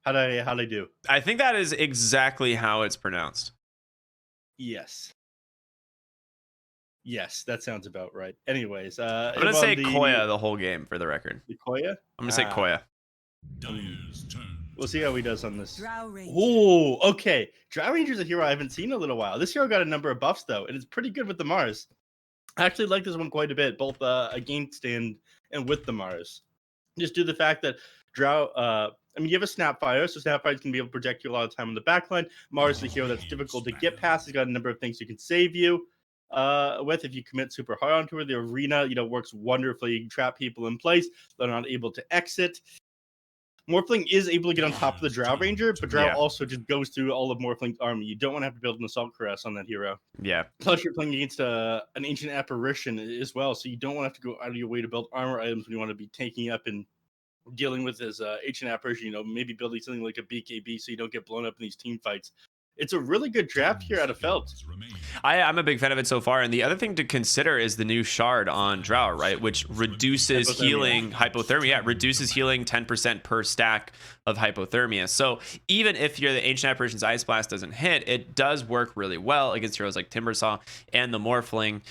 How'd I do? I think that is exactly how it's pronounced. Yes. Yes, that sounds about right. Anyways, I'm gonna on say the Koya the whole game for the record. Koya? I'm gonna say Ah, Koya. hmm. Dyer's turn We'll to see how he battle. does on this. Drow Ranger. Oh, okay. Drow Ranger's a hero I haven't seen in a little while. This hero got a number of buffs though, and it's pretty good with the Mars. I actually like this one quite a bit, both against and with the Mars. Just due to the fact that Drow, I mean, you have a Snapfire, so Snapfire can be able to protect you a lot of time on the backline. Mars is a hero that's difficult Radiant's to get battle. past. He's got a number of things you can save you with if you commit super hard onto her. The arena, works wonderfully. You can trap people in place. They're not able to exit. Morphling is able to get on top of the Dyer's Drow turn Ranger, to but Drow Yeah, battle. also just goes through all of Morphling's army. You don't want to have to build an Assault Caress on that hero. yeah. Plus, you're playing against an Ancient Apparition as well, so you don't want to have to go out of your way to build armor items when you want to be taking up and dealing with this Ancient Apparition. Maybe building something like a BKB so you don't get blown up in these team fights. It's a really good draft 10 here out of Felt. seconds remain. I'm a big fan of it so far. And the other thing to consider is the new shard on 5 Drow, right? Which seconds remaining. reduces Hypothermia. healing hypothermia. Yeah, reduces healing 10% per stack of hypothermia. So even if you're the Ancient Apparition's Ice Blast doesn't hit, it does work really well against heroes like Timbersaw and the Morphling.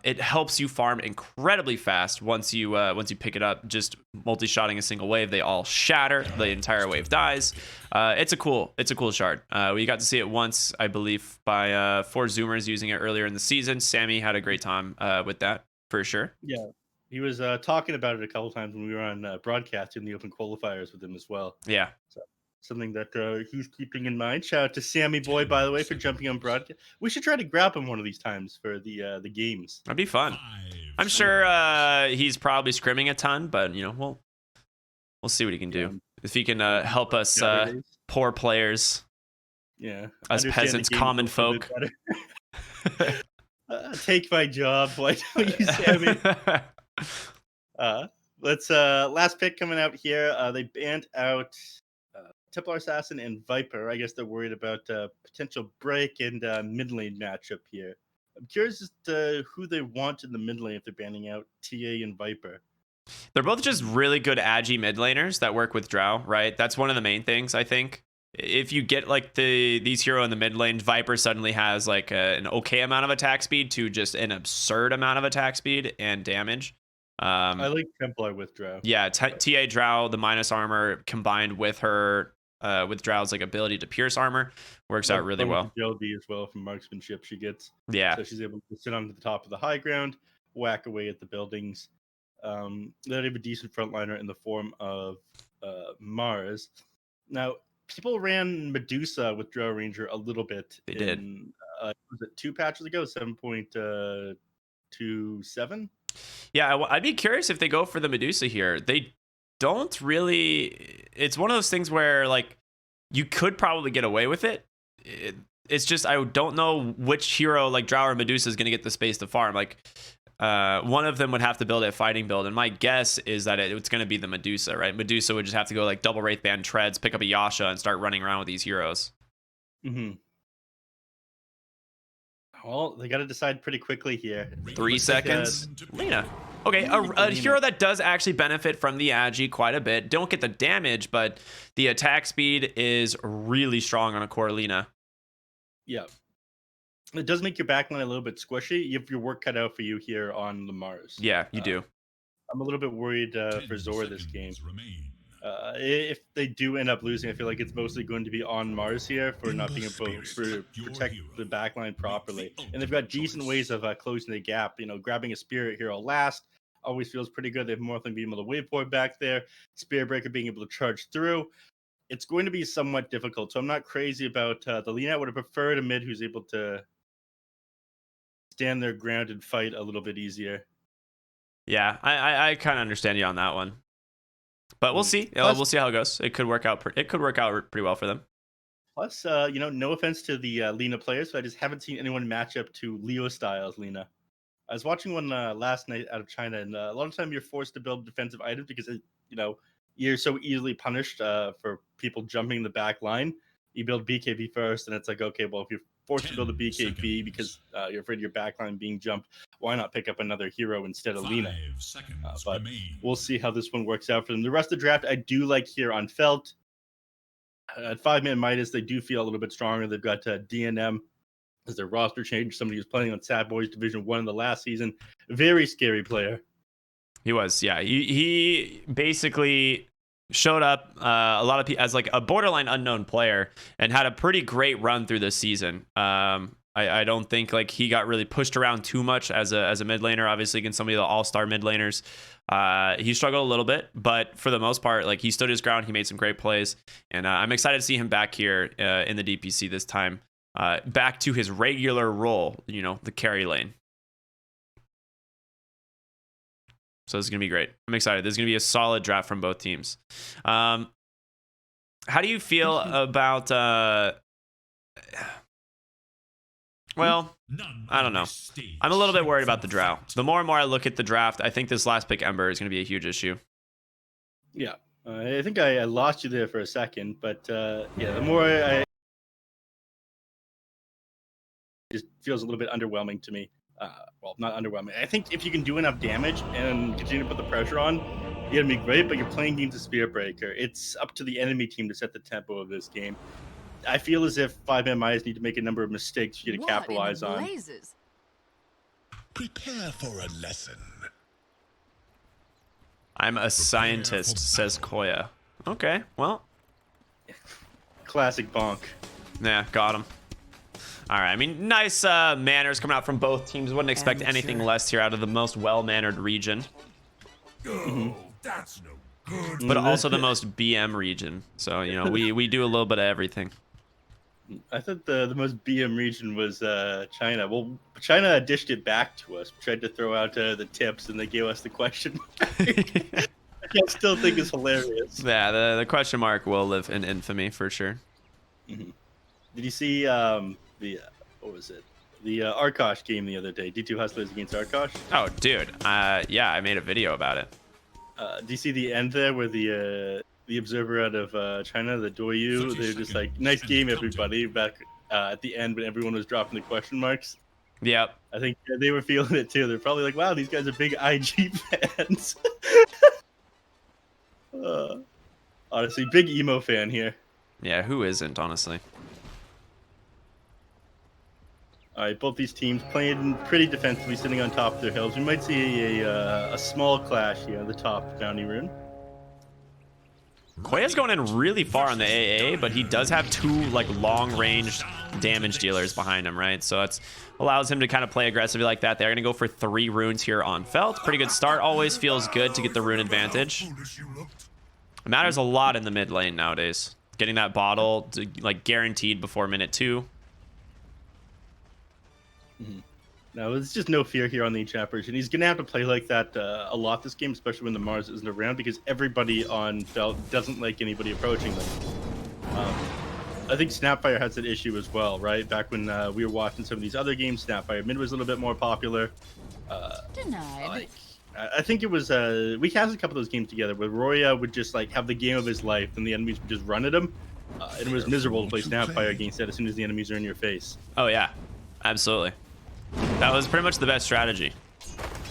It helps you farm incredibly fast once you pick it up. Just multi-shotting a single wave, they all shatter. The entire wave dies. It's a cool shard. We got to see it once, I believe, by 4Zoomers using it earlier in the season. Sammy had a great time with that for sure. Yeah, he was talking about it a couple times when we were on broadcast in the open qualifiers with him as well. Yeah, So something that he's keeping in mind. Shout out to Sammy Boy, 10 by the way, for jumping on seconds. broadcast. We should try to grab him one of these times for the games. that'd be fun. 5 I'm sure seconds. he's probably scrimming a ton, but we'll see what he can do. Um, If he can help us nowadays. poor players, Yeah, us understand the peasants, game common a little bit folk. better. Take my job. Why don't you, Sammy? Uh, let's last pick coming out here. They banned out Templar Assassin and Viper. I guess they're worried about potential break and mid lane matchup here. I'm curious as to who they want in the mid lane if they're banning out TA and Viper. They're both just really good agi mid laners that work with Drow, right? That's one of the main things, I think. If you get like these hero in the mid lane, Viper suddenly has like an okay amount of attack speed to just an absurd amount of attack speed and damage. I like Templar with Drow. Yeah, TA Drow, the minus armor combined with her with Drow's like ability to pierce armor works out really well. Agility as well from marksmanship she gets. Yeah, So she's able to sit on the top of the high ground, whack away at the buildings. They have a decent frontliner in the form of Mars. Now, people ran Medusa with Drow Ranger a little bit. they did. Was it 2 patches ago? 7.27. Yeah, I'd be curious if they go for the Medusa here. They don't really. It's one of those things where like you could probably get away with it. It's just I don't know which hero like Drow or Medusa is going to get the space to farm. Like one of them would have to build a fighting build, and my guess is that it's going to be the Medusa, right? Medusa would just have to go like double Wraithband treads, pick up a Yasha, and start running around with these heroes. Mm-hmm. Well, they got to decide pretty quickly here. 3 Looks like, seconds. Lena. Okay, a hero that does actually benefit from the agi quite a bit. Don't get the damage, but the attack speed is really strong on a core Lena. Yeah. It does make your backline a little bit squishy. You have your work cut out for you here on the Mars. Yeah, you do. I'm a little bit worried 10 for Zora this game. seconds remain. If they do end up losing, I feel like it's mostly going to be on Mars here for In not the being able to spirit, your protect hero the backline properly. the And they've got ultimate decent choice. ways of closing the gap. Grabbing a Spirit Hero last always feels pretty good. They have more than being able to wave forward back there. Spirit Breaker being able to charge through. It's going to be somewhat difficult. So I'm not crazy about the Lena. I would have preferred a mid who's able to stand their ground and fight a little bit easier. Yeah, I kind of understand you on that one. But we'll see. Plus, We'll see how it goes. It could work out. It could work out pretty well for them. plus, no offense to the Lena players, but I just haven't seen anyone match up to Leo Styles Lena. I was watching one last night out of China, and a lot of time you're forced to build defensive items because you're so easily punished for people jumping the back line. You build BKB first, and it's like, okay, well, if you're forced to build a 10 BKB seconds. because you're afraid of your back line being jumped, why not pick up another hero instead of 5 Lena? seconds But remain. we'll see how this one works out for them. The rest of the draft, I do like here on Felt. At 5ManMidas, they do feel a little bit stronger. They've got DNM as their roster change. Somebody who's playing on Sad Boys Division 1 in the last season. Very scary player. He was, yeah. He basically showed up a lot of people as like a borderline unknown player and had a pretty great run through this season. I don't think like he got really pushed around too much as a mid laner. Obviously, against some of the all-star mid laners, he struggled a little bit, but for the most part, like he stood his ground. He made some great plays, and I'm excited to see him back here in the DPC this time, back to his regular role. You know, the carry lane. So this is going to be great. I'm excited. This is going to be a solid draft from both teams. How do you feel about... well, I don't know. I'm a little bit worried about the draft. The more and more I look at the draft, I think this last pick Ember is going to be a huge issue. Yeah. I think I lost you there for a second, but yeah, the more it just feels a little bit underwhelming to me. Well, not underwhelming. I think if you can do enough damage and continue to put the pressure on, you're going to be great, but you're playing games of Spirit Breaker. It's up to the enemy team to set the tempo of this game. I feel as if 5Midas need to make a number of mistakes for you to capitalize on. Prepare for a lesson. I'm a scientist, says Koya. Okay, well. Classic bonk. Yeah, got him. All right, I mean, nice manners coming out from both teams. Wouldn't expect anything less here out of the most well-mannered region. That's no good. But also the most BM region. So, you know, we do a little bit of everything. I thought the most BM region was China. Well, China dished it back to us. Tried to throw out the tips, and they gave us the question mark. I still think it's hilarious. Yeah, the question mark will live in infamy for sure. Did you see what was it? The Arkosh game the other day. D2 Hustlers against Arkosh. Oh, dude. Yeah, I made a video about it. Do you see the end there where the observer out of China, the Doyu, they're just like, nice game, everybody, back at the end when everyone was dropping the question marks? Yep. I think they were feeling it too. They're probably like, wow, these guys are big IG fans. Honestly, big emo fan here. Yeah, who isn't, honestly? All right, both these teams playing pretty defensively, sitting on top of their hills. We might see a small clash here on the top bounty rune. Koya's going in really far on the AA, but he does have two like long-range damage dealers behind him, right? So it allows him to kind of play aggressively like that. They're going to go for 3 runes here on Felt. Pretty good start. Always feels good to get the rune advantage. It matters a lot in the mid lane nowadays. Getting that bottle like guaranteed before minute 2. No, there's just no fear here on the Enchant version. He's going to have to play like that a lot this game, especially when the Mars isn't around, because everybody on Felt doesn't like anybody approaching them. I think Snapfire has that issue as well, right? Back when we were watching some of these other games, Snapfire mid was a little bit more popular. Denied. I think it was we cast a couple of those games together where Roya would just like have the game of his life, and the enemies would just run at him. It was miserable to play Snapfire against that as soon as the enemies are in your face. Oh yeah, absolutely. That was pretty much the best strategy.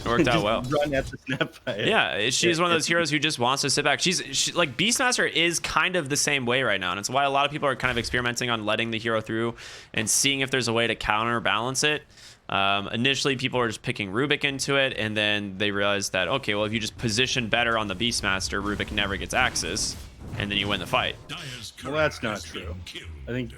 It worked out well. Run at the Snapfire. Yeah, she's one of those heroes who just wants to sit back. She like Beastmaster is kind of the same way right now, and it's why a lot of people are kind of experimenting on letting the hero through and seeing if there's a way to counterbalance it. Initially, people were just picking Rubik into it, and then they realized that, okay, well, if you just position better on the Beastmaster, Rubik never gets Axis, and then you win the fight. Well, that's not true. I think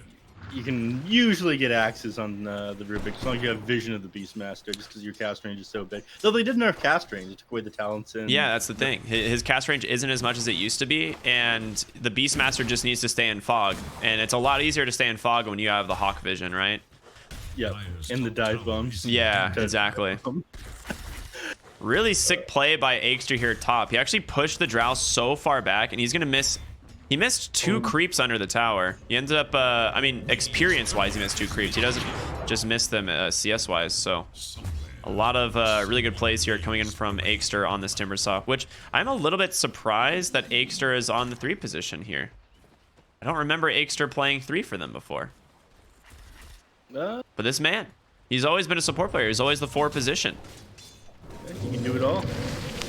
you can usually get Axes on the Rubik as long as you have vision of the Beastmaster, just because your cast range is so big. Though they did nerf cast range, they took away the talents. Yeah, that's the thing. His cast range isn't as much as it used to be, and the Beastmaster just needs to stay in Fog, and it's a lot easier to stay in Fog when you have the Hawk Vision, right? Yep, and the dive bombs. Yeah, exactly. Really sick play by Aegster here top. He actually pushed the Drow so far back, and he's going to miss... He missed 2 creeps under the tower. He ended up, I mean, experience-wise, he missed 2 creeps. He doesn't just miss them CS-wise, so... A lot of really good plays here coming in from Aegster on this Timbersaw, which I'm a little bit surprised that Aegster is on the 3 position here. I don't remember Aegster playing 3 for them before. But this man, he's always been a support player. He's always the 4 position. You can do it all.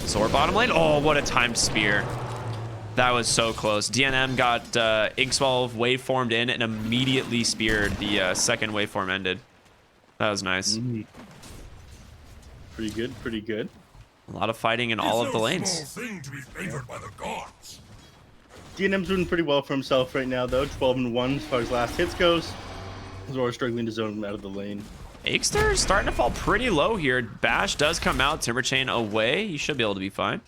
Sword bottom lane. Oh, what a timed spear. That was so close. DNM got Inkswell waveformed in and immediately speared. The second waveform ended. That was nice. Pretty good, pretty good. A lot of fighting in all of the lanes. Thing to be favored by the gods. DNM's doing pretty well for himself right now, though. 12-1 as far as last hits goes. Zora struggling to zone him out of the lane. Aikster's starting to fall pretty low here. Bash does come out. Timber Chain away. He should be able to be fine.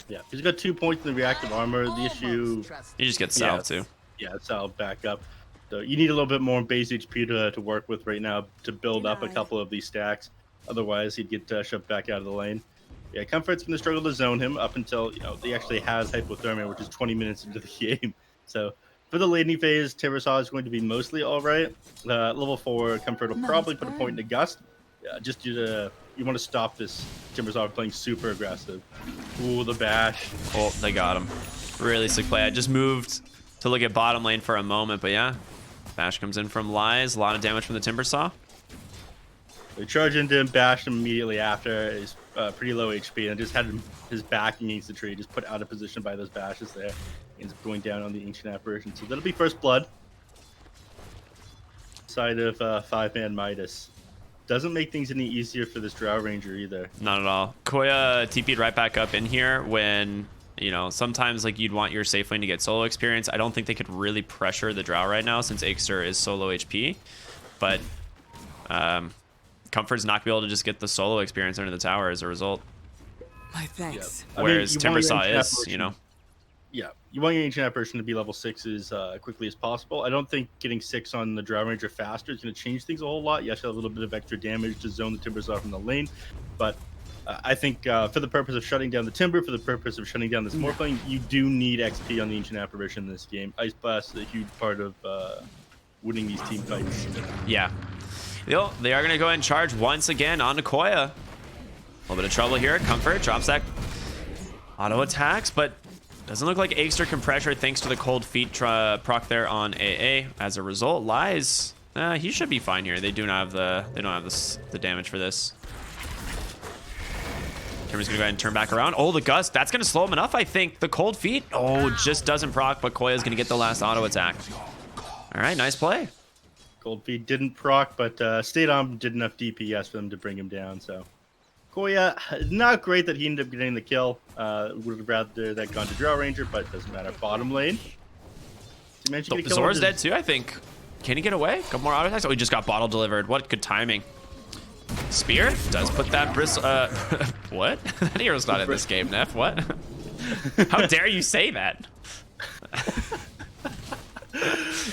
Yeah, he's got 2 points in the reactive armor. The issue... He just gets salved too. Yeah, salve back up. So you need a little bit more base HP to work with right now to build up a couple of these stacks. Otherwise, he'd get shoved back out of the lane. Yeah, Comfort's going to struggle to zone him up until, he actually has hypothermia, which is 20 minutes into the game. So for the laning phase, Timbersaw is going to be mostly all right. Level 4, Comfort will probably put a point into Gust. Just due to... You want to stop this Timbersaw playing super aggressive. Ooh, the bash. Oh, they got him. Really sick play. I just moved to look at bottom lane for a moment, but yeah. Bash comes in from Lies. A lot of damage from the Timbersaw. They charge into him, bashed him immediately after. He's pretty low HP and just had his back against the tree, just put out of position by those bashes there. He ends up going down on the Ancient Apparition. So that'll be first blood. Side of 5ManMidas. Doesn't make things any easier for this Drow Ranger either. Not at all. Koya TP'd right back up in here when, sometimes like you'd want your safe lane to get solo experience. I don't think they could really pressure the Drow right now since Aikster is solo HP. But Comfort's not going to be able to just get the solo experience under the tower as a result. My thanks. Yeah. Whereas Timbersaw is, Yeah, you want your Ancient Apparition to be level 6 as quickly as possible. I don't think getting 6 on the Drow Ranger faster is going to change things a whole lot. You actually have a little bit of extra damage to zone the Timbersaw from the lane. But I think for the purpose of shutting down the Timber, for the purpose of shutting down this Morphling, you do need XP on the Ancient Apparition in this game. Ice Blast is a huge part of winning these team fights. Yeah. They are going to go ahead and charge once again on Koya. A little bit of trouble here. Comfort drops that auto attacks, but doesn't look like Aikster can pressure thanks to the cold feet proc there on AA. As a result, Lies, he should be fine here. They don't have the damage for this. Timber's gonna go ahead and turn back around. Oh, the Gust, that's gonna slow him enough, I think. The cold feet, just doesn't proc, but Koya's gonna get the last auto attack. All right, nice play. Cold Feet didn't proc, but stayed on, did enough DPS for them to bring him down. So Koya, not great that he ended up getting the kill. Would have rather that gone to Drow Ranger, but doesn't matter. Bottom lane. Zora's dead too, I think. Can he get away? Couple more auto attacks. Oh, he just got bottle delivered. What good timing. Spear does put that bristle. What? That hero's not in this game, Neph. What? How dare you say that?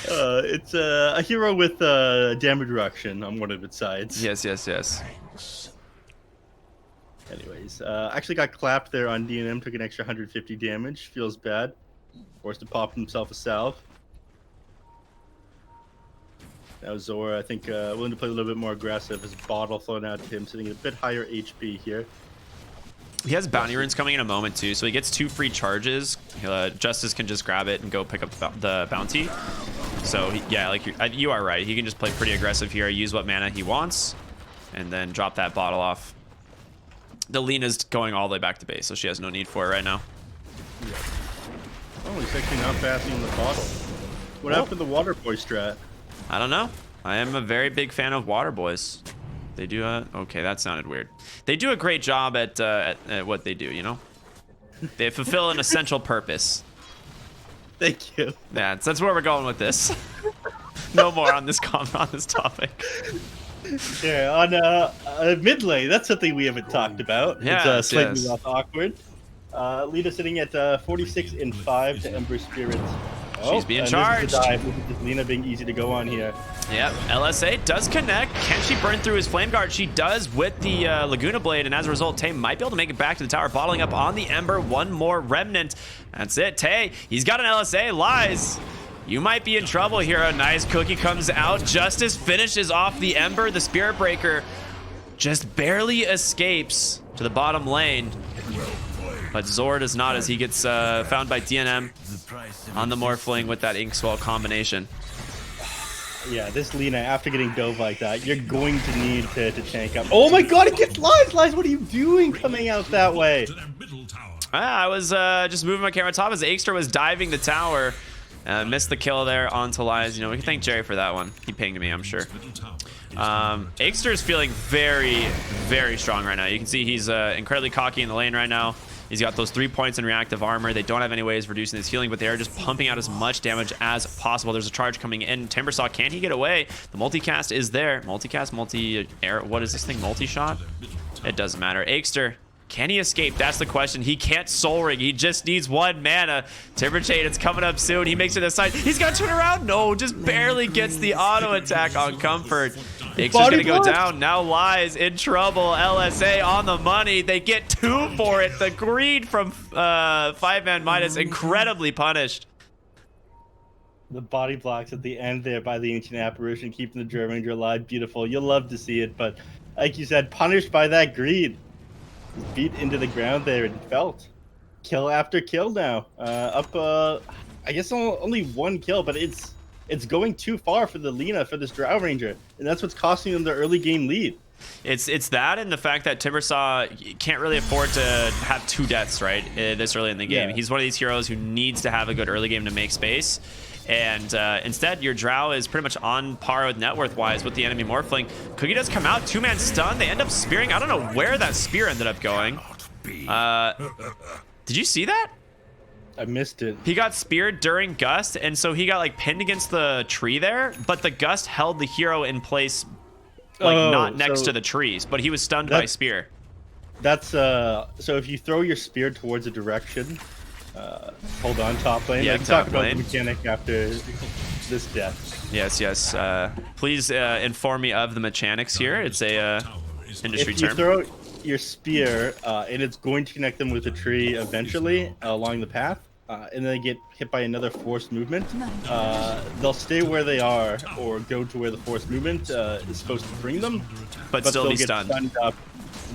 It's a hero with damage reduction on one of its sides. Yes. Anyways, actually got clapped there on DNM, took an extra 150 damage. Feels bad. Forced to pop himself a salve. Now Zora, I think, willing to play a little bit more aggressive. His bottle flowing out to him, sitting at a bit higher HP here. He has bounty runes coming in a moment too, so he gets 2 free charges. Justice can just grab it and go pick up the bounty. So yeah, like you are right. He can just play pretty aggressive here, use what mana he wants, and then drop that bottle off. The Lena's going all the way back to base, so she has no need for it right now. Yeah. Oh, he's actually not passing in the bottle. What happened to the Water Boy strat? I don't know. I am a very big fan of Water Boys. They do okay, that sounded weird. They do a great job at what they do, They fulfill an essential purpose. Thank you. Yeah, that's where we're going with this. No more on this topic. Yeah, on mid lane, that's something we haven't talked about. Yeah, it's slightly less awkward. Lita sitting at 46-5 to Ember Spirits. She's being charged. This is Lena being easy to go on here. Yep, LSA does connect. Can she burn through his Flame Guard? She does with the Laguna Blade, and as a result, Tay might be able to make it back to the tower, bottling up on the Ember. One more Remnant. That's it, Tay. He's got an LSA. Lies. You might be in trouble here. A nice cookie comes out. Justice finishes off the Ember. The Spirit Breaker just barely escapes to the bottom lane. But Zora does not, as he gets found by DNM on the Morphling with that Inkswell combination. Yeah, this Lina, after getting dove like that, you're going to need to tank up. Oh my god, it gets Lies! Lies, what are you doing coming out that way? To their middle tower. I was just moving my camera top as Aegster was diving the tower. Missed the kill there onto Lies. You know, we can thank Jerry for that one. He pinged me, I'm sure. Middle tower. Aegster is feeling very, very strong right now. You can see he's incredibly cocky in the lane right now. He's got those 3 points in reactive armor. They don't have any ways of reducing his healing, but they are just pumping out as much damage as possible. There's a charge coming in. Timbersaw, can he get away? The multicast is there. Multicast, multi-air. What is this thing? Multi-shot? It doesn't matter. Aegster, can he escape? That's the question. He can't soul ring. He just needs 1 mana. Timber Chain, it's coming up soon. He makes it aside. He's got to turn around. No, just barely gets the auto attack on Comfort. Aegster's gonna go down. Now Lies in trouble. LSA on the money. They get 2 for it. The greed from 5ManMidas incredibly punished. The body blocks at the end there by the Ancient Apparition, keeping the German Ranger alive. Beautiful. You'll love to see it, but like you said, punished by that greed. Beat into the ground there and felt. Kill after kill now. I guess only 1 kill, but it's going too far for the Lina, for this Drow Ranger, and that's what's costing them the early game lead. It's that and the fact that Timbersaw can't really afford to have 2 deaths right this early in the game. Yeah. He's one of these heroes who needs to have a good early game to make space. And instead, your Drow is pretty much on par with net worth wise with the enemy Morphling. Cookie does come out, 2-man stun. They end up spearing. I don't know where that spear ended up going. Did you see that? I missed it. He got speared during Gust, and so he got like pinned against the tree there, but the Gust held the hero in place, like not next to the trees, but he was stunned by spear. That's so if you throw your spear towards a direction, hold on, top lane. Yeah, I can top talk about lane. the mechanic after this death. Yes. Please inform me of the mechanics here. It's a industry If you term. throw your spear, and it's going to connect them with a tree eventually along the path, and then they get hit by another forced movement, they'll stay where they are or go to where the forced movement is supposed to bring them, but still they'll be get stunned. up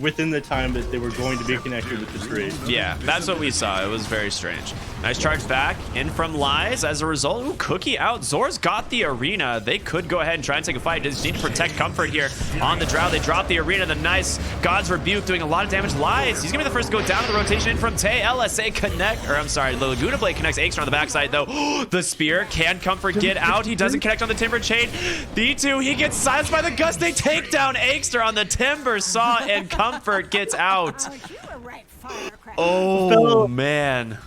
within the time that they were going to be connected with the tree. Yeah, that's what we saw. It was very strange. Nice charge back in from Lies. As a result, ooh, Cookie out. Zor's got the arena. They could go ahead and try and take a fight. Just need to protect Comfort here on the Drow. They drop the arena. The nice God's Rebuke doing a lot of damage. Lies, he's gonna be the first to go down. The rotation in from Tay. LSA connect, or I'm sorry, the Laguna Blade connects Aegster on the backside though. The spear, can Comfort get out? He doesn't connect on the Timber Chain. B2, he gets silenced by the Gust. They take down Aegster on the Timber Saw, and Comfort gets out. Oh man.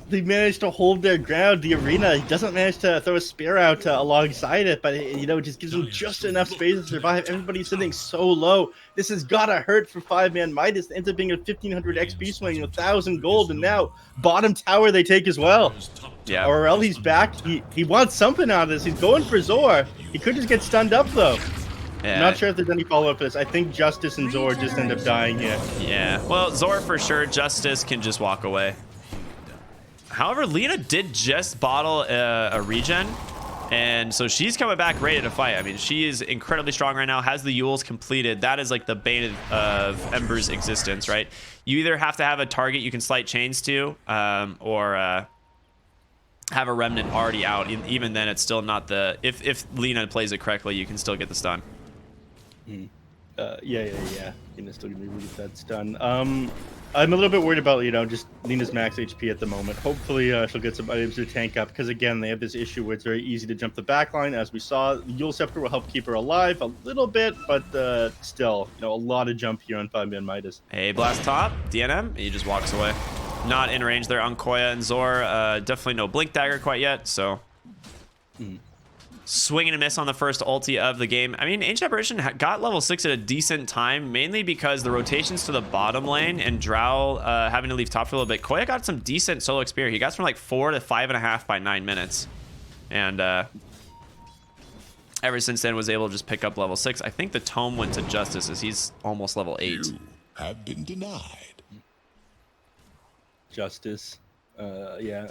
They managed to hold their ground. The arena, he doesn't manage to throw a spear out alongside it, but it just gives them just enough space to survive. Everybody's sitting so low. This has gotta hurt for 5ManMidas. It ends up being a 1500 XP swing, 1,000 gold, and now bottom tower they take as well. Yeah. Orel, he's back. He wants something out of this. He's going for Zor. He could just get stunned up though. Yeah. I'm not sure if there's any follow-up for this. I think Justice and Zor just end up dying here. Yeah, well, Zor for sure. Justice can just walk away. However, Lina did just bottle a regen, and so she's coming back ready to fight. I mean, she is incredibly strong right now, has the Yules completed. That is like the bane of Ember's existence, right? You either have to have a target you can slight chains to, or have a Remnant already out. Even then, it's still not the... If Lina plays it correctly, you can still get the stun. Yeah. Lina's still gonna be really that stun. I'm a little bit worried about, just Lina's max HP at the moment. Hopefully, she'll get some items to tank up, because again, they have this issue where it's very easy to jump the backline. As we saw, the Yule Scepter will help keep her alive a little bit, but still, a lot of jump here on 5ManMidas. Hey, blast top, DNM, he just walks away. Not in range there on Koya and Zor. Definitely no Blink Dagger quite yet, so... Swing and a miss on the first ulti of the game. I mean, Ancient Apparition got level 6 at a decent time, mainly because the rotations to the bottom lane and Drow having to leave top for a little bit. Koya got some decent solo XP. He got from like 4 to 5.5 by 9 minutes. And ever since then was able to just pick up level 6. I think the tome went to Justice as he's almost level 8. You have been denied. Justice, yeah.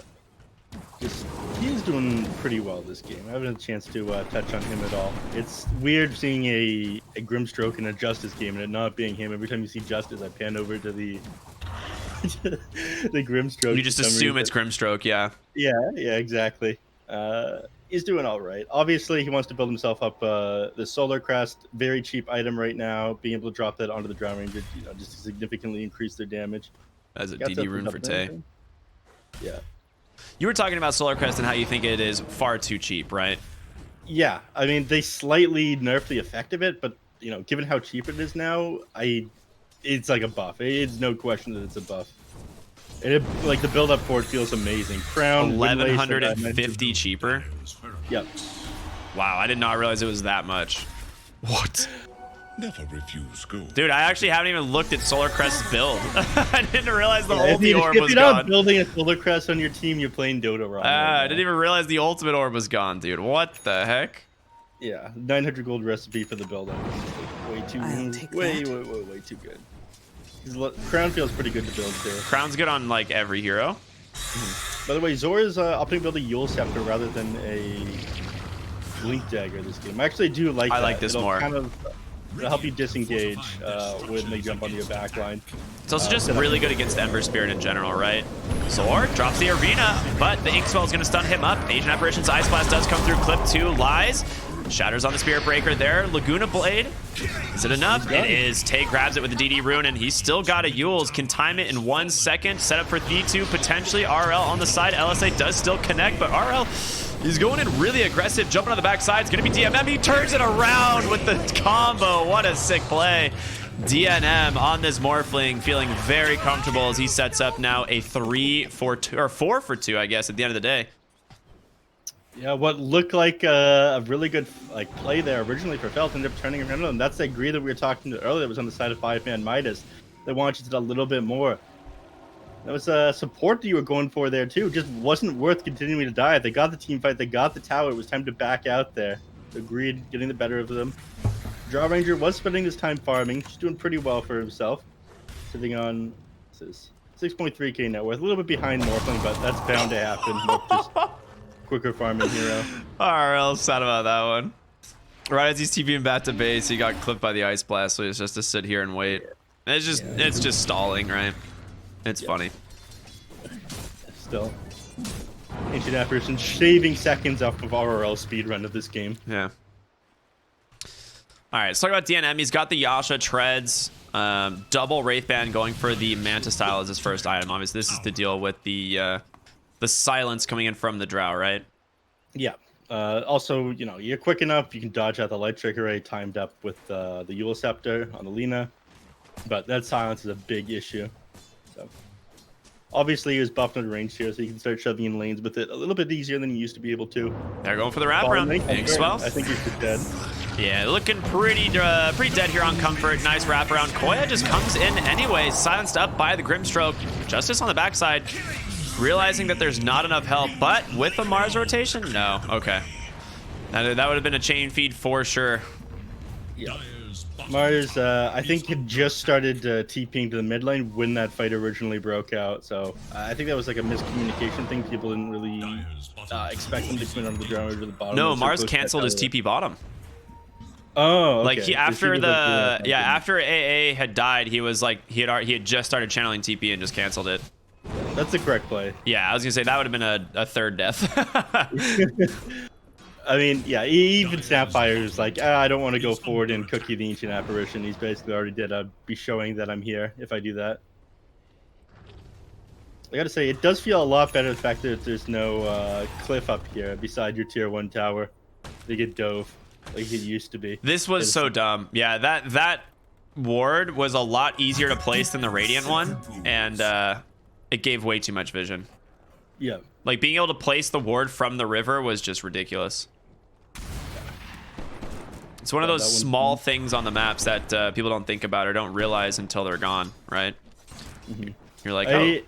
He's doing pretty well this game. I haven't had a chance to touch on him at all. It's weird seeing a Grimstroke in a Justice game and it not being him. Every time you see Justice, I pan over to the the Grimstroke. You just assume it's Grimstroke, yeah. Yeah, exactly. He's doing all right. Obviously, he wants to build himself up the Solar Crest, very cheap item right now. Being able to drop that onto the Drow Ranger, just to significantly increase their damage. As a Got DD that rune up for there, Tay. Yeah. You were talking about Solar Crest and how you think it is far too cheap, right? Yeah, I mean they slightly nerfed the effect of it, but given how cheap it is now, it's like a buff. It's no question that it's a buff. And like the build up for it feels amazing. Crown 1150 cheaper. Yep. Wow, I did not realize it was that much. What? Never refuse gold. Dude, I actually haven't even looked at Solar Crest's build. I didn't realize the If ulti orb was you're not gone. building a Solar Crest on your team, you're playing Dota wrong. I didn't even realize the ultimate orb was gone, dude. What the heck? Yeah, 900 gold recipe for the build up. Way too, I'll take way that. too good. Crown feels pretty good to build too. Crown's good on like every hero. By the way, Zora's opting to build a Yule Scepter rather than a Blink Dagger this game. I actually do like I that. like this It'll more. Kind of help you disengage when they jump onto your back line. It's also just really good against Ember Spirit in general, right? Zor drops the arena, but the Inkswell is going to stun him up. Ancient Apparition's Ice Blast does come through. Clip 2 lies. Shatters on the Spirit Breaker there. Laguna Blade. Is it enough? It is. Tay grabs it with the DD rune, and he's still got a Yules. Can time it in 1 second. Set up for V2, potentially. RL on the side. LSA does still connect, but RL, he's going in really aggressive. Jumping on the backside. It's going to be DMM. He turns it around with the combo. What a sick play. DNM on this Morphling, feeling very comfortable as he sets up now a 3-for-2, or 4-for-2, I guess, at the end of the day. Yeah, what looked like a really good play there originally for Felt ended up turning around on them. That's the greed that we were talking to earlier. That was on the side of 5ManMidas. They wanted it a little bit more. That was support that you were going for there too. Just wasn't worth continuing to die. They got the team fight. They got the tower. It was time to back out there. The greed getting the better of them. Drow Ranger was spending his time farming. He's doing pretty well for himself. Sitting on 6.3k net worth. A little bit behind Morphling, but that's bound to happen. Just quicker farming hero. RL sad about that one. Right as he's TPing back to base, he got clipped by the Ice Blast, so he's just to sit here and wait. It's just stalling, right? It's funny. Still. Ancient Apparition shaving seconds off of RRL speedrun of this game. Yeah. All right, let's talk about DNM. He's got the Yasha treads, double Wraithband going for the Manta style as his first item. Obviously, this is to deal with the silence coming in from the Drow, right? Yeah. Also, you're quick enough. You can dodge out the Light Trick Array timed up with the Yule Scepter on the Lina. But that silence is a big issue. So, obviously, he was buffed on range here, so you can start shoving in lanes with it a little bit easier than you used to be able to. They're going for the wraparound. I think he's just dead. Yeah, looking pretty dead here on Comfort. Nice wraparound. Koya just comes in anyway, silenced up by the Grimstroke. Justice on the backside, realizing that there's not enough help, but with the Mars rotation? No. Okay. That would have been a chain feed for sure. Yeah. Mars, I think, had just started TPing to the mid lane when that fight originally broke out. So I think that was like a miscommunication thing. People didn't really expect him to come in under the ground or the bottom. No, Mars canceled his TP bottom. Oh, okay. Like after AA had died, he was like he had just started channeling TP and just canceled it. That's the correct play. Yeah, I was gonna say that would have been a third death. I mean, yeah, even Snapfire's like, I don't want to go forward and cookie the Ancient Apparition. He's basically already did. I'd be showing that I'm here if I do that. I gotta say, it does feel a lot better the fact that there's no cliff up here beside your tier 1 tower. They get dove like it used to be. This was so dumb. Yeah, that ward was a lot easier to place than the Radiant one, and it gave way too much vision. Yeah. Like being able to place the ward from the river was just ridiculous. It's one of those small things on the maps that people don't think about or don't realize until they're gone, right? Mm-hmm. You're like,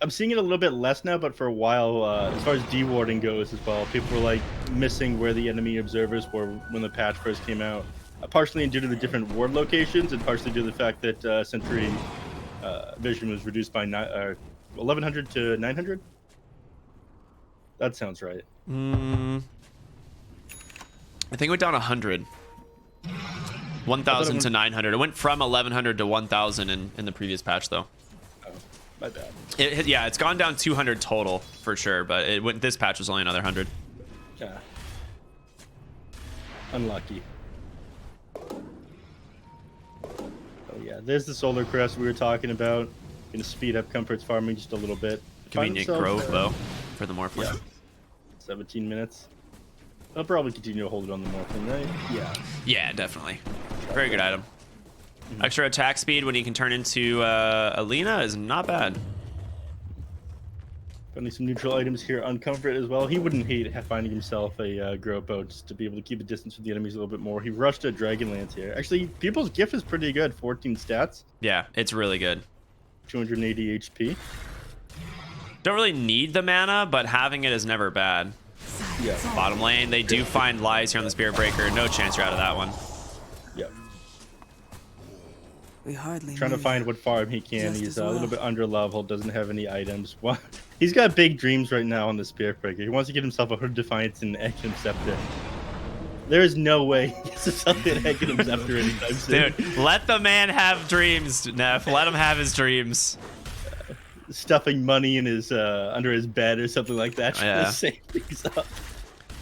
I'm seeing it a little bit less now, but for a while, as far as dewarding goes as well, people were like missing where the enemy observers were when the patch first came out. Partially due to the different ward locations, and partially due to the fact that Sentry vision was reduced by 1100 to 900. That sounds right. I think it went down 100. 1,000 to 900. It went from 1,100 to 1,000 in the previous patch, though. Oh, my bad. Yeah, it's gone down 200 total for sure, but this patch was only another 100. Unlucky. Oh yeah, there's the solar crest we were talking about. Gonna speed up Comfort's farming just a little bit. Convenient grove though for the Morphling. Yeah. 17 minutes. I'll probably continue to hold it on the Morphling, right? Yeah. Yeah, definitely. Very good item. Extra attack speed when you can turn into Alina is not bad. Finding some neutral items here on Comfort as well. He wouldn't hate finding himself a grow boat just to be able to keep a distance with the enemies a little bit more. He rushed a Dragonlance here. Actually, People's Gift is pretty good. 14 stats. Yeah, it's really good. 280 HP. Don't really need the mana, but having it is never bad. Yeah. Bottom lane, they do find lies here on the Spirit Breaker. No chance you're out of that one. Yeah. We hardly Trying to knew find you. what farm he can. Just He's as a little well. bit under level, doesn't have any items. Well, he's got big dreams right now on the Spirit Breaker. He wants to get himself a Hood of Defiance and Ekkim Scepter. There is no way he gets himself an Ekkim Scepter anytime soon. Dude, let the man have dreams, Neff. Let him have his dreams. Stuffing money in his under his bed or something like that. Trying Yeah. to save things up.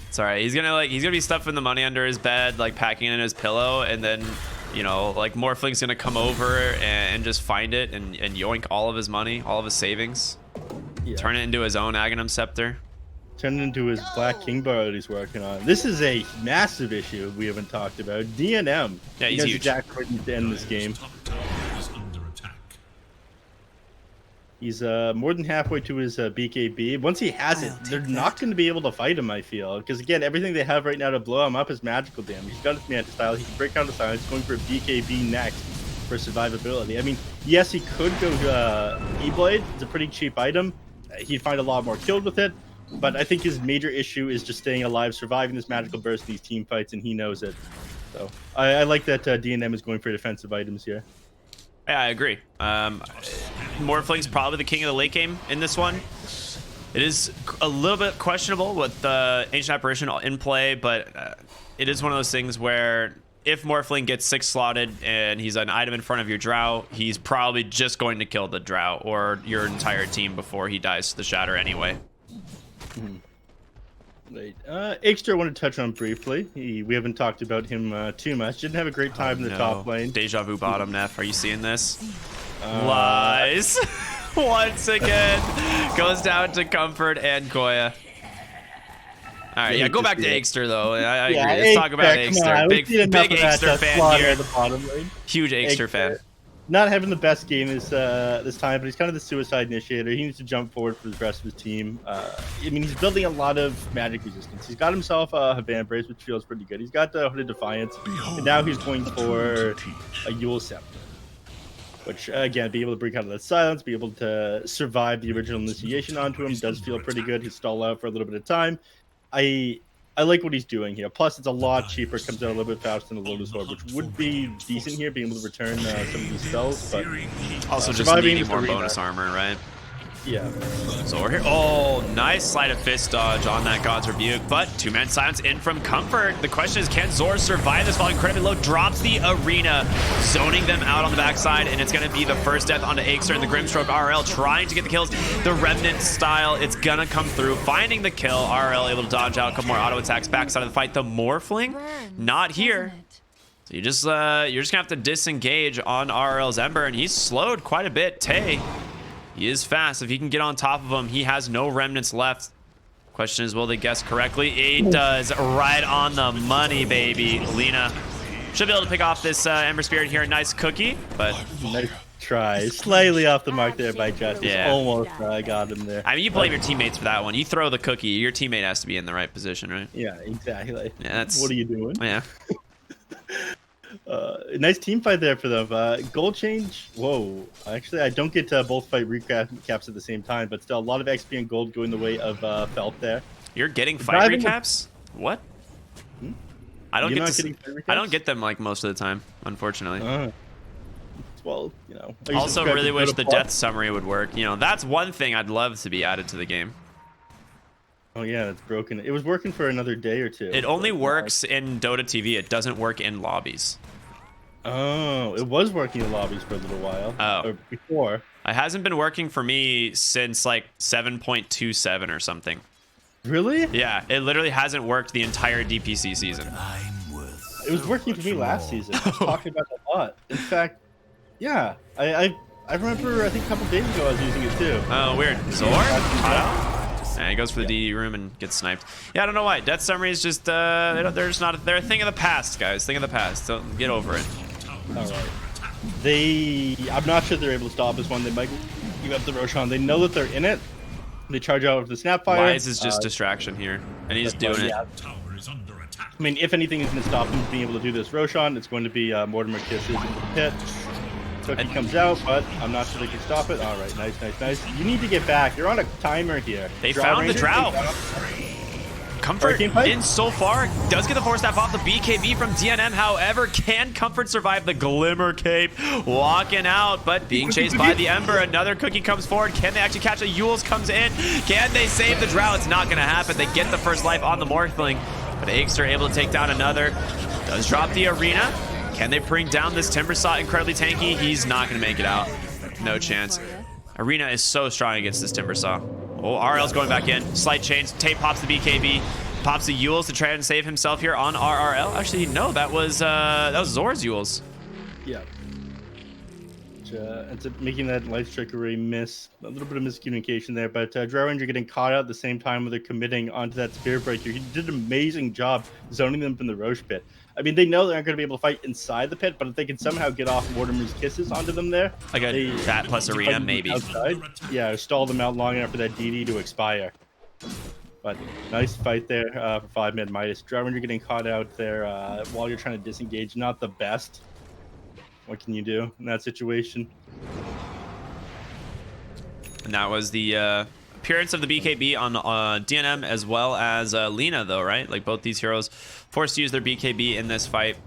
It's all right. He's gonna be stuffing the money under his bed, like packing it in his pillow, and then, you know, like Morphling's gonna come over and just find it and yoink all of his money, all of his savings, Yeah. turn it into his own Aghanim Scepter. Turn it into his Black King bar that he's working on. This is a massive issue we haven't talked about. DNM. Yeah, he's He has huge. exactly what needs to end this game. He's more than halfway to his BKB. Once he has it, I'll they're take not that. going to be able to fight him, I feel. Because, again, everything they have right now to blow him up is magical damage. He's got his Manta Style. He can break down the silence. He's going for a BKB next for survivability. I mean, yes, he could go E-Blade. It's a pretty cheap item. He'd find a lot more killed with it. But I think his major issue is just staying alive, surviving this magical burst in these team fights, and he knows it. So I like that DNM is going for defensive items here. Yeah, I agree. Morphling's probably the king of the late game in this one. It is a little bit questionable with the Ancient Apparition in play, but it is one of those things where if Morphling gets 6 slotted and he's an item in front of your Drow, he's probably just going to kill the Drow or your entire team before he dies to the Shatter anyway. Right. Extra I want to touch on briefly. We haven't talked about him too much. Didn't have a great time in the top lane. Deja vu bottom, Neff. Are you seeing this? Lies. Once again. Goes down to Comfort and Koya. All right, yeah, go back to Aegster, though. I agree. Let's talk about Aegster. Big Aegster fan here. The bottom lane. Huge Aegster fan. Not having the best game this time, but he's kind of the suicide initiator. He needs to jump forward for the rest of his team. I mean, he's building a lot of magic resistance. He's got himself a Havan Brace, which feels pretty good. He's got the Hood of Defiance, and now he's going for a Yule Scepter. Which, again, be able to break out of that silence, be able to survive the original initiation onto him, does feel pretty good. He's stalled out for a little bit of time. I like what he's doing here. Plus, it's a lot cheaper. Comes out a little bit faster than the Lotus Orb, which would be decent here, being able to return some of these spells. But Also, just surviving needing this more arena. bonus armor, right? Yeah. So we're here. Oh, nice sleight of fist dodge on that God's Rebuke, but 2-man silence in from Comfort. The question is, can Zor survive this? Falling incredibly low, drops the arena, zoning them out on the backside, and it's going to be the first death onto Aegster and the Grimstroke. RL trying to get the kills. The Remnant style, it's going to come through, finding the kill. RL able to dodge out, a couple more auto attacks backside of the fight. The Morphling, not here. So you're just gonna have to disengage on RL's Ember, and he's slowed quite a bit. Tay, he is fast. If he can get on top of him, he has no remnants left. Question is, will they guess correctly? He does, right on the money, baby. Lena should be able to pick off this Ember Spirit here. Nice cookie, but Nice try. Slightly off the mark there by Justice. Yeah. Almost got him there. I mean, you blame your teammates for that one. You throw the cookie, your teammate has to be in the right position, right? Yeah, exactly. Yeah, that's. What are you doing? Yeah. Nice team fight there for them. Gold change. Whoa. Actually, I don't get both fight recaps at the same time, but still a lot of XP and gold going the way of Felt there. You're getting fight Driving recaps? What? I don't You're get not to. getting fight recaps? I don't get them like most of the time, unfortunately. Well, you know. I also really wish the death summary would work. You know, that's one thing I'd love to be added to the game. Oh yeah, it's broken. It was working for another day or two. It only works in Dota TV. It doesn't work in lobbies. Oh, it was working in lobbies for a little while. Oh. Or before. It hasn't been working for me since like 7.27 or something. Really? Yeah, it literally hasn't worked the entire DPC season. It was working for me last season. I was talking about it a lot. In fact, yeah, I remember. I think a couple days ago I was using it too. Oh, weird. Zor? Yeah, he goes for the DD room and gets sniped. Yeah, I don't know why. Death Summary is just they're just not. They're a thing of the past, guys. Thing of the past. So get over it. All right. I'm not sure they're able to stop this one. They might give up the Roshan. They know that they're in it. They charge out with the Snapfire. Wise is just distraction here, and he's doing it. Yeah. I mean, if anything is going to stop him being able to do this Roshan, it's going to be Mortimer Kisses into the pit. Cookie comes out, but I'm not sure they can stop it. All right, nice. You need to get back. You're on a timer here. They found the drought. Comfort in so far. Does get the force staff off the BKB from DNM. However, can Comfort survive the Glimmer Cape? Walking out, but being chased by the Ember. Another Cookie comes forward. Can they actually catch a Yules comes in? Can they save the drought? It's not going to happen. They get the first life on the Morphling, but Aegis are able to take down another. Does drop the arena. Can they bring down this Timbersaw? Incredibly tanky. He's not going to make it out. No chance. Arena is so strong against this Timbersaw. Oh, RL's going back in. Slight change. Tape pops the BKB. Pops the Yules to try and save himself here on RRL. Actually, no, that was Zor's Yules. Yeah. Ends up making that life trickery miss. A little bit of miscommunication there, but Drow Ranger getting caught out at the same time when they're committing onto that Spirit Breaker. He did an amazing job zoning them from the Roche pit. I mean, they know they aren't going to be able to fight inside the pit, but if they can somehow get off Mortimer's Kisses onto them there, like that plus arena, maybe. Outside, yeah, stall them out long enough for that DD to expire. But nice fight there for 5ManMidas. Drow Ranger getting caught out there while you're trying to disengage. Not the best. What can you do in that situation? And that was the appearance of the BKB on DNM as well as Lina, though, right? Like both these heroes forced to use their BKB in this fight.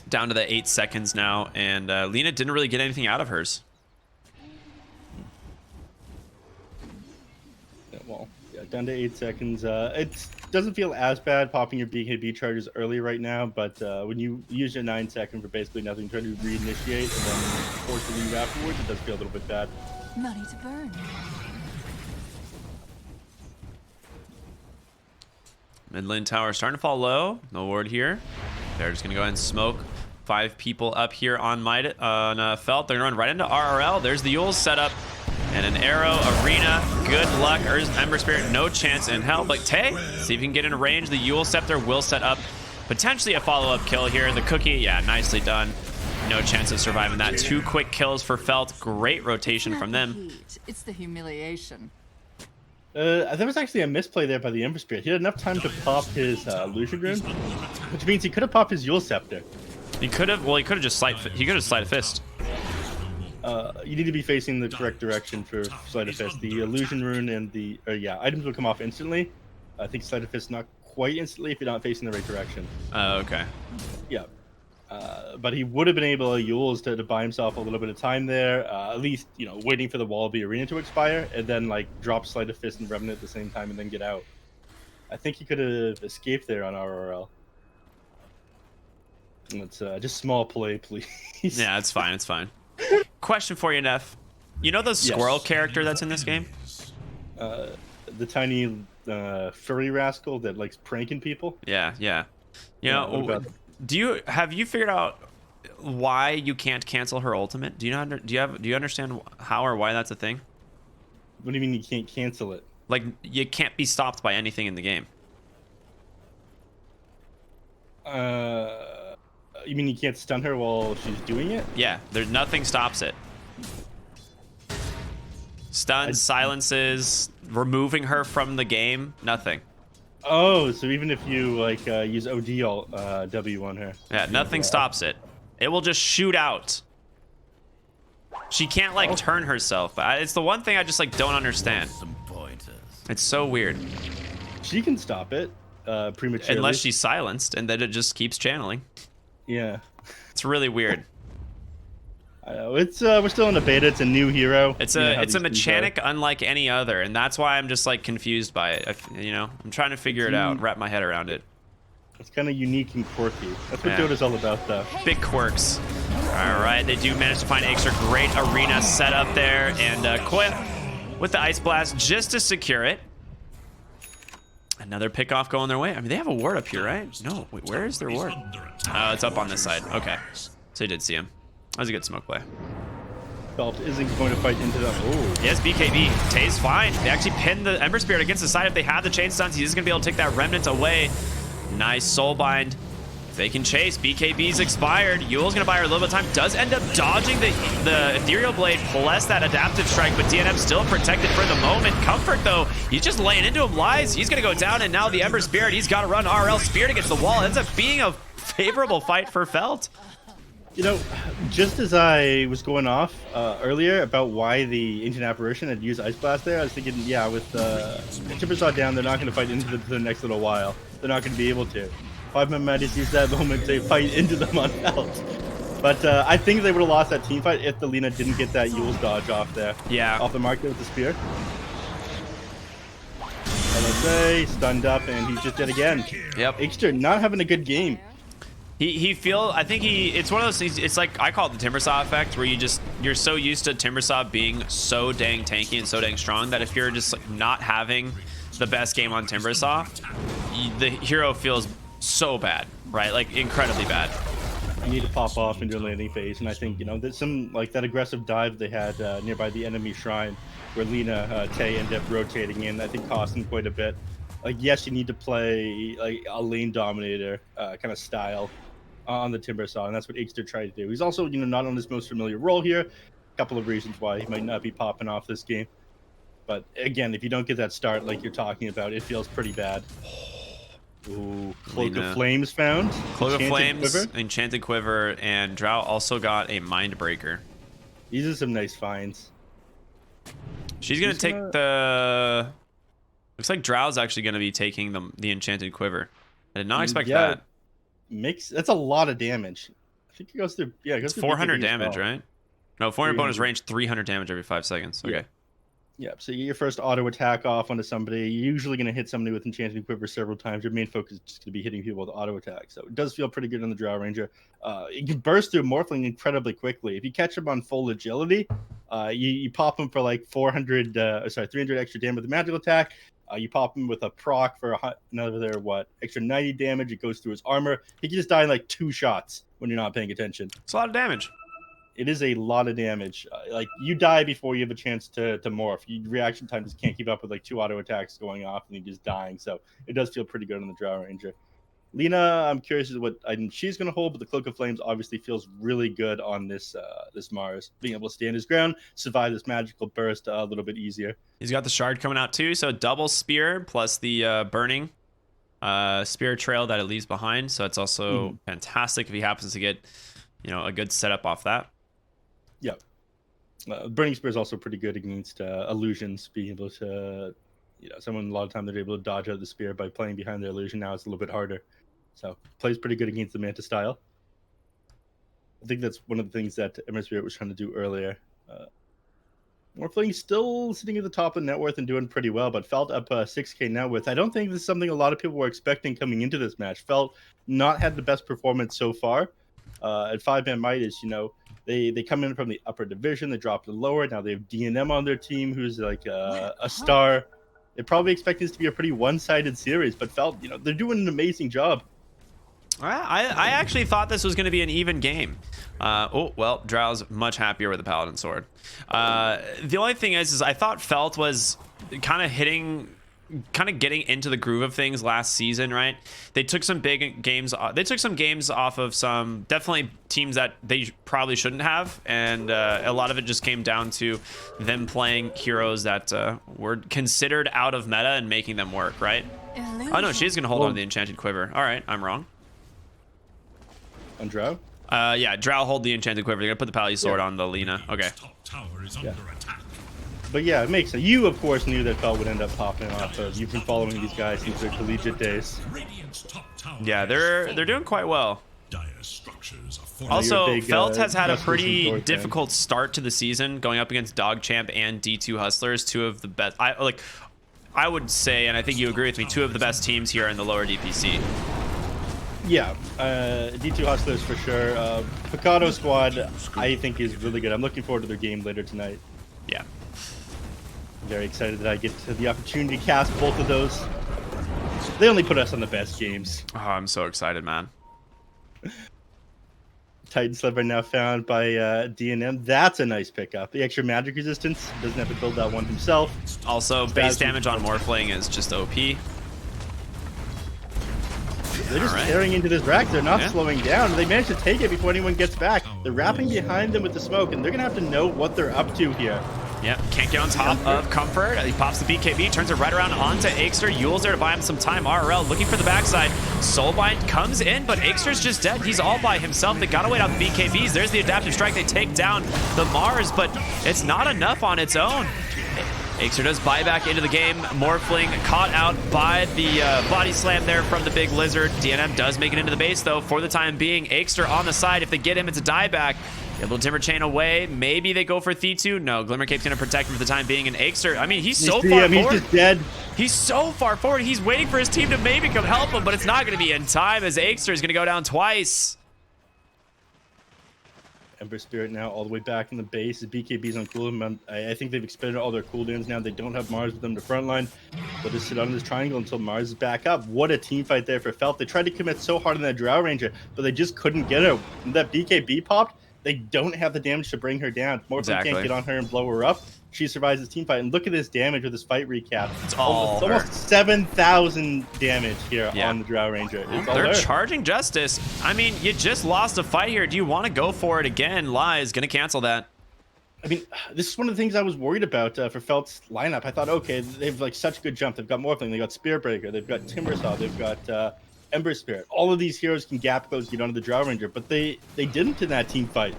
Down to the 8 seconds now, and Lina didn't really get anything out of hers. Yeah, well, yeah, down to 8 seconds. It doesn't feel as bad popping your BKB charges early right now, but when you use your 9 second for basically nothing, trying to reinitiate and then force to leave afterwards, it does feel a little bit bad. Money to burn. Mid lane tower starting to fall low. No ward here. They're just gonna go ahead and smoke. 5 people up here on Felt. They're gonna run right into RRL. There's the Yules setup. And an arrow, arena, good luck. Ember Spirit, no chance in hell. But Tay, see if you can get in range. The Yule Scepter will set up potentially a follow-up kill here. The Cookie, yeah, nicely done. No chance of surviving that. 2 quick kills for Felt. Great rotation from them. It's the humiliation. There was actually a misplay there by the Ember Spirit. He had enough time to pop his Lucian Rune, which means he could have popped his Yule Scepter. He could have. Well, he could have just slide a fist. You need to be facing the correct direction for Sleight of Fist. The Illusion Rune and the items will come off instantly. I think Sleight of Fist not quite instantly if you're not facing the right direction. Oh, okay. Yeah. But he would have been able to Yules to buy himself a little bit of time there, at least, you know, waiting for the wall of the arena to expire, and then, like, drop Sleight of Fist and Revenant at the same time and then get out. I think he could have escaped there on RRL. Let's just small play, please. Yeah, it's fine. It's fine. Question for you, Neph. You know the squirrel character that's in this game? The tiny furry rascal that likes pranking people? Yeah. You know, have you figured out why you can't cancel her ultimate? Do you understand how or why that's a thing? What do you mean you can't cancel it? Like, you can't be stopped by anything in the game. You mean you can't stun her while she's doing it? Yeah, nothing stops it. Stuns, silences, removing her from the game, nothing. Oh, so even if you like use OD alt W on her. Yeah, nothing stops it. It will just shoot out. She can't like turn herself. It's the one thing I just like don't understand. It's so weird. She can stop it prematurely. Unless she's silenced, and then it just keeps channeling. Yeah. It's really weird. I know. It's we're still in the beta. It's a new hero. It's a mechanic unlike any other, and that's why I'm just like confused by it. I'm trying to figure it out, wrap my head around it. It's kind of unique and quirky. That's what Dota's all about, though. Big quirks. All right, they do manage to find Extra. Great arena setup there, and Koya with the Ice Blast just to secure it. Another pick-off going their way. I mean, they have a ward up here, right? No, wait, where is their ward? It's up on this side. Okay. So he did see him. That was a good smoke play. Felt isn't going to fight into them. Oh. Yes, BKB. Tay's fine. They actually pinned the Ember Spirit against the side. If they have the chain stuns, he's going to be able to take that Remnant away. Nice Soulbind. If they can chase, BKB's expired. Yule's going to buy her a little bit of time. Does end up dodging the Ethereal Blade plus that Adaptive Strike, but DNF still protected for the moment. Comfort, though, he's just laying into him. Lies. He's going to go down, and now the Ember Spirit, he's got to run RL Spirit against the wall. It ends up being a favorable fight for Felt. You know, just as I was going off earlier about why the Ancient Apparition had used Ice Blast there, I was thinking, yeah, with Timbersaw down, they're not going to fight into the next little while. They're not going to be able to. 5ManMidas used that moment to fight into them on Felt. But I think they would have lost that team fight if the Lina didn't get that Yule's dodge off there. Yeah. Off the market with the spear. LSA, stunned up, and he's just dead again. Yep. Ixter not having a good game. I think it's one of those things. It's like, I call it the Timbersaw effect, where you're so used to Timbersaw being so dang tanky and so dang strong that if you're just like not having the best game on Timbersaw, the hero feels so bad, right? Like incredibly bad. You need to pop off into a landing phase, and I think, you know, there's some like that aggressive dive they had nearby the enemy shrine where Lina Tay ended up rotating in. I think cost them quite a bit. Like, yes, you need to play like a lane dominator kind of style on the Timbersaw, and that's what Ixter tried to do. He's also, you know, not on his most familiar role here. A couple of reasons why he might not be popping off this game. But again, if you don't get that start like you're talking about, it feels pretty bad. Ooh, Cloak of Flames found. Cloak of Flames, Enchanted Quiver, and Drow also got a Mind Breaker. These are some nice finds. She's gonna take the... Looks like Drow's actually gonna be taking the Enchanted Quiver. I did not expect that. That's a lot of damage. I think it goes through. Yeah, it goes it's through 400 damage, well. right? No, 400 bonus range, 300 damage every 5 seconds. Okay. Yeah. So you get your first auto attack off onto somebody. You're usually going to hit somebody with Enchanted Quiver several times. Your main focus is just going to be hitting people with auto attack. So it does feel pretty good on the Drow Ranger. It can burst through Morphling incredibly quickly. If you catch him on full agility, you pop him for like 300 extra damage with the magical attack. You pop him with a proc for another, extra 90 damage. It goes through his armor. He can just die in like 2 shots when you're not paying attention. It's a lot of damage. It is a lot of damage. Like, you die before you have a chance to morph. Your reaction time just can't keep up with like 2 auto attacks going off and you just dying. So it does feel pretty good on the Drow Ranger. Lina, I'm curious as to what item she's going to hold, but the Cloak of Flames obviously feels really good on this Mars. Being able to stand his ground, survive this magical burst a little bit easier. He's got the shard coming out too, so double spear plus the burning spear trail that it leaves behind. So it's also fantastic if he happens to get, you know, a good setup off that. Yep. Burning spear is also pretty good against illusions, being able to, you know, someone a lot of time they're able to dodge out the spear by playing behind their illusion. Now it's a little bit harder. So plays pretty good against the Manta style. I think that's one of the things that Ember Spirit was trying to do earlier. Morphling still sitting at the top of net worth and doing pretty well, but Felt up 6k net worth. I don't think this is something a lot of people were expecting coming into this match. Felt not had the best performance so far. At 5ManMidas, you know, they come in from the upper division, they drop to lower. Now they have DNM on their team, who's like a star. They're probably expecting this to be a pretty one-sided series, but Felt, you know, they're doing an amazing job. I actually thought this was going to be an even game. Oh, well, Drow's much happier with the Paladin Sword. The only thing is I thought Felt was kind of getting into the groove of things last season, right? They took some big games. They took some games off of some definitely teams that they probably shouldn't have, and a lot of it just came down to them playing heroes that were considered out of meta and making them work, right? Oh no, she's gonna hold on to the Enchanted Quiver. All right, I'm wrong. On Drow? Yeah, Drow hold the Enchanted Quiver. They're gonna put the Paladin Sword on the Lina. Okay. But yeah, it makes sense. You, of course, knew that Felt would end up popping off. You've been following these guys since their collegiate days. Yeah, they're doing quite well. Also, Felt has had a pretty difficult start to the season, going up against DogChamp and D2 Hustlers, two of the best. I would say, and I think you agree with me, two of the best teams here in the lower DPC. Yeah, D2 Hustlers for sure. Picado Squad, I think, is really good. I'm looking forward to their game later tonight. Yeah. I'm very excited that I get the opportunity to cast both of those. They only put us on the best games. Oh, I'm so excited, man. Titan Sliver now found by DNM. That's a nice pickup. The extra magic resistance. Doesn't have to build that one himself. Also, base damage on Morphling is just OP. They're just tearing into this rack. They're not slowing down. They managed to take it before anyone gets back. They're wrapping behind them with the smoke, and they're going to have to know what they're up to here. Yep, can't get on top of Comfort. He pops the BKB, turns it right around onto Aegster. Yule's there to buy him some time. RRL looking for the backside. Soulbind comes in, but Aegster's just dead. He's all by himself. They gotta wait out the BKBs. There's the adaptive strike. They take down the Mars, but it's not enough on its own. Aegster does buy back into the game. Morphling caught out by the body slam there from the big lizard. DNM does make it into the base, though, for the time being. Aegster on the side. If they get him, it's a dieback. Get a little Timber Chain away. Maybe they go for Thitu. No, Glimmercape's going to protect him for the time being. And Aegster, I mean, he's so far forward. He's just dead. He's so far forward. He's waiting for his team to maybe come help him, but it's not going to be in time as Aegster is going to go down twice. Ember Spirit now all the way back in the base. The BKB's on cooldown. I think they've expended all their cooldowns now. They don't have Mars with them to frontline. They'll just sit on this triangle until Mars is back up. What a team fight there for Felt. They tried to commit so hard on that Drow Ranger, but they just couldn't get her. When that BKB popped, they don't have the damage to bring her down. Morphling can't get on her and blow her up. She survives this team fight. And look at this damage with this fight recap. It's almost 7,000 damage here on the Drow Ranger. They're charging Justice. I mean, you just lost a fight here. Do you want to go for it again? Lies going to cancel that. I mean, this is one of the things I was worried about for Felt's lineup. I thought, okay, they've like such a good jump. They've got Morphling, they've got Spirit Breaker, they've got Timbersaw, they've got Ember Spirit. All of these heroes can gap close, get onto the Drow Ranger, but they didn't in that team fight.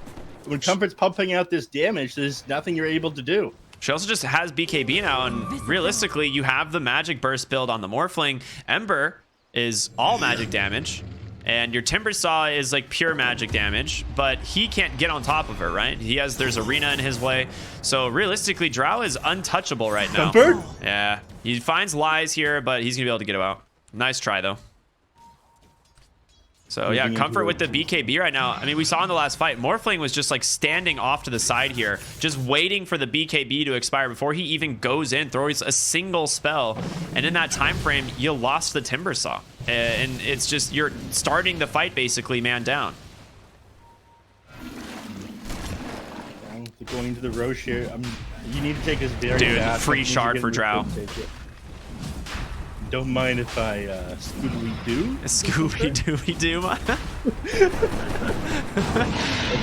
When Comfort's pumping out this damage, there's nothing you're able to do. She also just has BKB now, and realistically, you have the Magic Burst build on the Morphling. Ember is all magic damage, and your Timbersaw is like pure magic damage, but he can't get on top of her, right? There's Arena in his way, so realistically, Drow is untouchable right now. Comfort? Yeah, he finds Lies here, but he's gonna be able to get him out. Nice try, though. So yeah, Comfort with the BKB right now. I mean, we saw in the last fight, Morphling was just like standing off to the side here, just waiting for the BKB to expire before he even goes in, throws a single spell. And in that time frame, you lost the Timbersaw. And it's just, you're starting the fight basically man down. Going into the Roche here, you need to take this very fast. Dude, free shard for Drow. Don't mind if I Scooby-Doo? Scooby-Doo-Doo.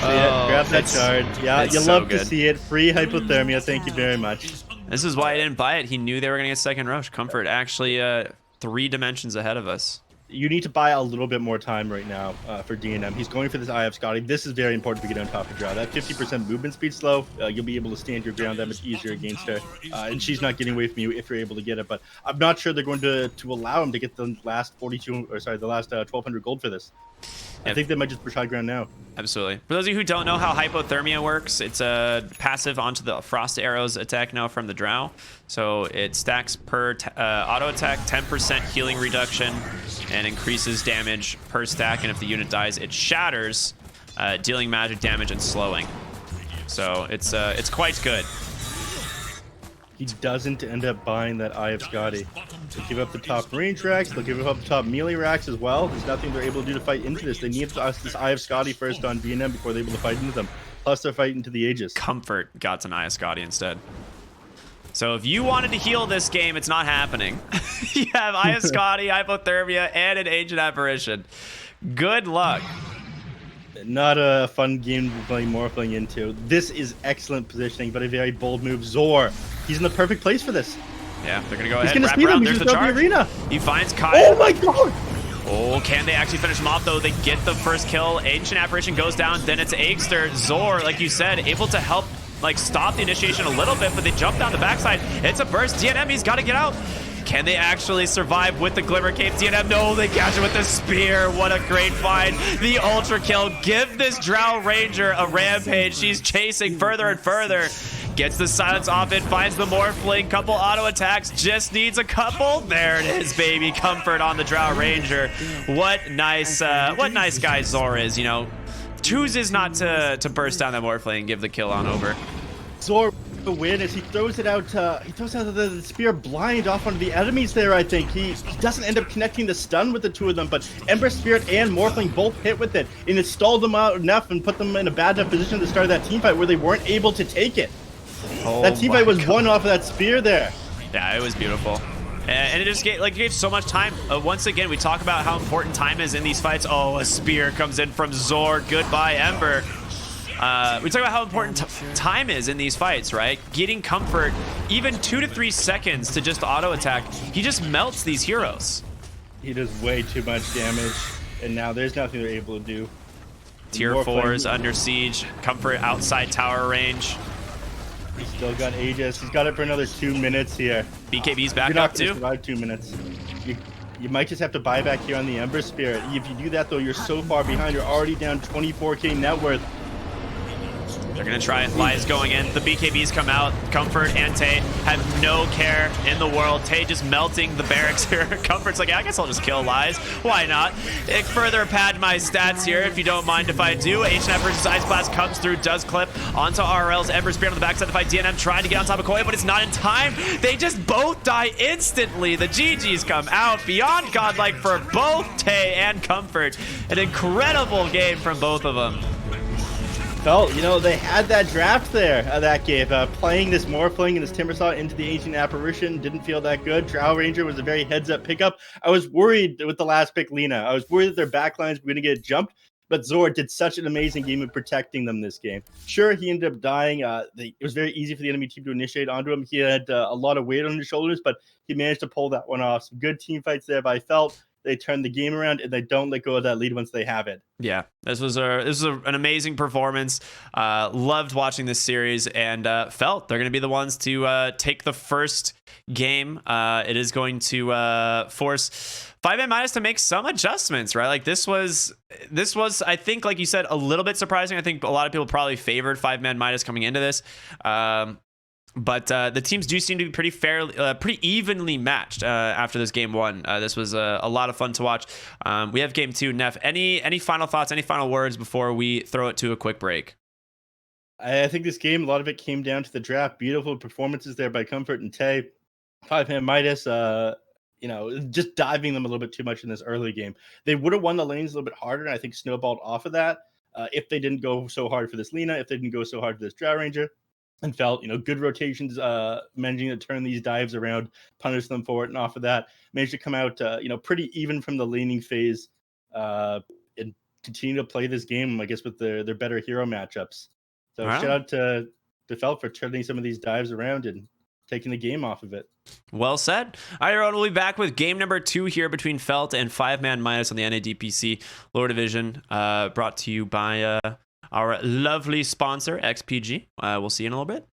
Grab that shard. Yeah, you love to see it. Free hypothermia. Thank you very much. This is why I didn't buy it. He knew they were going to get second Roche. Comfort actually 3 dimensions ahead of us. You need to buy a little bit more time right now for DNM. He's going for this Eye of Scotty. This is very important to get on top of Drow. That 50% movement speed slow, you'll be able to stand your ground that much easier against her. And she's not getting away from you if you're able to get it. But I'm not sure they're going to allow him to get the last 1,200 gold for this. I think they might just push high ground now. Absolutely. For those of you who don't know how hypothermia works, it's a passive onto the Frost Arrows attack now from the Drow. So it stacks per auto attack, 10% healing reduction, and increases damage per stack. And if the unit dies, it shatters, dealing magic damage and slowing. So it's quite good. He doesn't end up buying that Eye of Scotty. They'll give up the top range racks. They'll give up the top melee racks as well. There's nothing they're able to do to fight into this. They need this Eye of Scotty first on DNM before they're able to fight into them. Plus, they're fighting to the Aegis. Comfort got an Eye of Scotty instead. So if you wanted to heal this game, it's not happening. You have Eye of Scotty, hypothermia, and an Ancient Apparition. Good luck. Not a fun game to play Morphling into. This is excellent positioning, but a very bold move. Zor, he's in the perfect place for this. Yeah, they're gonna go ahead. He's gonna speed him. There's the charge. The arena. He finds Kai. Oh my god! Oh, can they actually finish him off though? They get the first kill. Ancient Apparition goes down. Then it's Aegster. Zor, like you said, able to help like stop the initiation a little bit, but they jump down the backside. It's a burst. DNM, he's got to get out. Can they actually survive with the Glimmer Cape? DNM, no, they catch it with the spear. What a great find. The ultra kill. Give this Drow Ranger a rampage. She's chasing further and further. Gets the silence off it, finds the Morphling, couple auto attacks, just needs a couple. There it is, baby. Comfort on the Drow Ranger. What nice guy Zor is, you know. Chooses not to burst down that Morphling and give the kill on over. Zor awareness. He throws it out. He throws out the spear blind off onto the enemies there. I think he doesn't end up connecting the stun with the two of them, but Ember Spirit and Morphling both hit with it, and it stalled them out enough and put them in a bad enough position at the start of that team fight where they weren't able to take it. That team fight was won off of that spear there. Yeah, it was beautiful. And it just gave so much time. Once again, we talk about how important time is in these fights. Oh, a spear comes in from Zord. Goodbye, Ember. We talk about how important time is in these fights, right? Getting comfort, even 2 to 3 seconds to just auto attack. He just melts these heroes. He does way too much damage, and now there's nothing they're able to do. Tier 4s under siege. Comfort outside tower range. He's still got Aegis. He's got it for another 2 minutes here. BKB's back You're not up gonna too. survive 2 minutes. You might just have to buy back here on the Ember Spirit. If you do that, though, you're so far behind. You're already down 24k net worth. They're going to try it. Lies going in. The BKBs come out. Comfort and Tay have no care in the world. Tay just melting the barracks here. Comfort's like, yeah, I guess I'll just kill Lies. Why not? It further pad my stats here, if you don't mind if I do. HNF versus Ice Blast comes through, does clip onto RL's Ember Spirit on the backside of the fight. DNM trying to get on top of Koya, but it's not in time. They just both die instantly. The GGs come out. Beyond godlike for both Tay and Comfort. An incredible game from both of them. Felt, they had that draft there, that game. Playing this Morphling and this Timbersaw into the Ancient Apparition didn't feel that good. Drow Ranger was a very heads-up pickup. I was worried with the last pick, Lina. I was worried that their backlines were going to get jumped, but Zord did such an amazing game of protecting them this game. Sure, he ended up dying. It was very easy for the enemy team to initiate onto him. He had a lot of weight on his shoulders, but he managed to pull that one off. Some good team fights there by Felt. They turn the game around, and they don't let go of that lead once they have it. Yeah, this was an amazing performance. Loved watching this series, and Felt they're going to be the ones to take the first game. It is going to force 5ManMidas to make some adjustments, right? Like this was, I think, like you said, a little bit surprising. I think a lot of people probably favored 5ManMidas coming into this. But the teams do seem to be pretty evenly matched after this game one. This was a lot of fun to watch. We have game two. Neph, any final thoughts, any final words before we throw it to a quick break? I think this game, a lot of it came down to the draft. Beautiful performances there by Comfort and Tay. 5ManMidas, just diving them a little bit too much in this early game. They would have won the lanes a little bit harder, and I think snowballed off of that if they didn't go so hard for this Lina, if they didn't go so hard for this Drow Ranger. And Felt, good rotations, managing to turn these dives around, punish them for it, and off of that, managed to come out, pretty even from the laning phase, and continue to play this game, I guess, with their better hero matchups. So shout out to Felt for turning some of these dives around and taking the game off of it. Well said. All right, everyone, we'll be back with game number 2 here between Felt and 5ManMidas on the NA DPC Lower Division, brought to you by our lovely sponsor, XPG. We'll see you in a little bit.